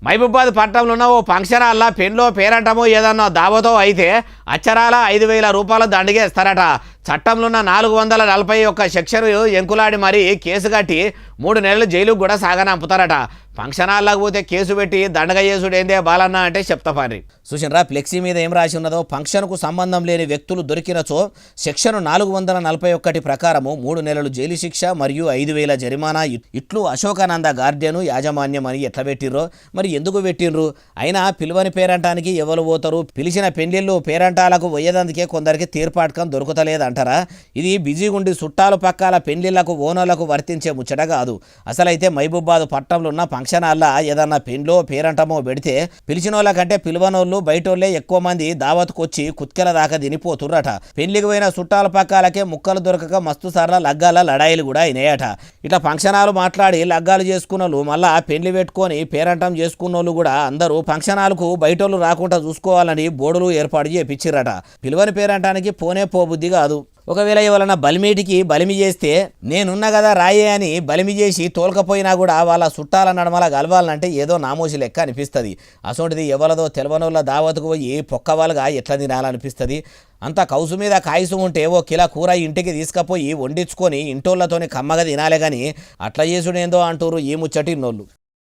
మహబూబాద్ పట్టణంలో ఉన్న ఓ ఫంక్షన్ హాల్లో పెళ్ళో పేరంటమో ఏదన్నా దావతో అయితే అచ్చరాల 5,000 రూపాయల దండగేస్తారట. చట్టంలో ఉన్న 441 సెక్షన్ ఎంకులాడి మరీ కేసు కట్టి 3 నెలలు జైలుకు కూడా సాగనంపుతారట. ఫంక్షన్ హాల్లోకి పోతే కేసు పెట్టి దండగ చేసుడు ఏందే బాలన్న అంటే చెప్తా పని. చూసినరా ఫ్లెక్సీ మీద ఏం రాసి ఉన్నదో, ఫంక్షన్కు సంబంధం లేని వ్యక్తులు దొరికినచో సెక్షన్ 441 ప్రకారము 3 నెలలు జైలు శిక్ష మరియు 5,000 జరిమానా. ఇట్లు అశోకానంద గార్డెను యాజమాన్యం అని ఎట్లా పెట్టిర్రో మరి ఎందుకు పెట్టిండ్రు? అయినా పిలువని పేరంటానికి ఎవరు పోతారు? పిలిచిన పెళ్లిళ్ళు పేరంటాలకు పోయేదందుకే కొందరికి తీర్పాటకం దొరుకుతలేదంటారా? ఇది బిజీగుండి చుట్టాలు పక్కాల పెళ్లిళ్లకు ఓనర్లకు వర్తించే ముచ్చట కాదు. అసలైతే మహబూబాద్ పట్టణంలో ఉన్న ఫంక్షన్ హాల్లో ఏదన్నా పెండ్లో పేరంటమో పెడితే పిలిచిన వాళ్ళ కంటే పిలువనోళ్ళు బయటోళ్లే ఎక్కువ మంది దావత్కు వచ్చి కుత్కెల దాకా తినిపోతుర్రట. పెళ్లికి పోయిన చుట్టాల పక్కాలకే ముక్కలు దొరకక మస్తు సార్ల లగ్గాల లడాయిలు కూడా అయినాయట. ఇట్లా ఫంక్షన్ హాల్ మాట్లాడి లగ్గాలు చేసుకున్నోళ్ళు మళ్ళా పెళ్లి పెట్టుకొని పేరంటం చేసుకున్నోళ్ళు కూడా అందరూ ఫంక్షన్ హాల్కు బయటోళ్ళు రాకుండా చూసుకోవాలని బోర్డులు ఏర్పాటు చేయించిర్రట. పిలువని పేరంటానికి పోనే పోబుద్ధి కాదు. ఒకవేళ ఎవరైనా బలిమీటికి బలిమి చేస్తే నేనున్నా కదా రాయే అని బలిమి చేసి తోలకపోయినా కూడా వాళ్ళ చుట్టాల నడమల గలవాలంటే ఏదో నామోసి లెక్క అనిపిస్తుంది. అసోంటిది ఎవరిదో తెలవనోళ్ళ దావత్కు పోయి పొక్కవాలుగా ఎట్లా తినాలనిపిస్తుంది? అంత కౌసు మీద కాయసు ఉంటే ఓ కిలో కూర ఇంటికి తీసుకుపోయి వండించుకొని ఇంటోళ్ళతోని కమ్మగా తినాలే కానీ అట్లా చేసుడేందో అంటూరు ఈ ముచ్చటిన్నోళ్ళు.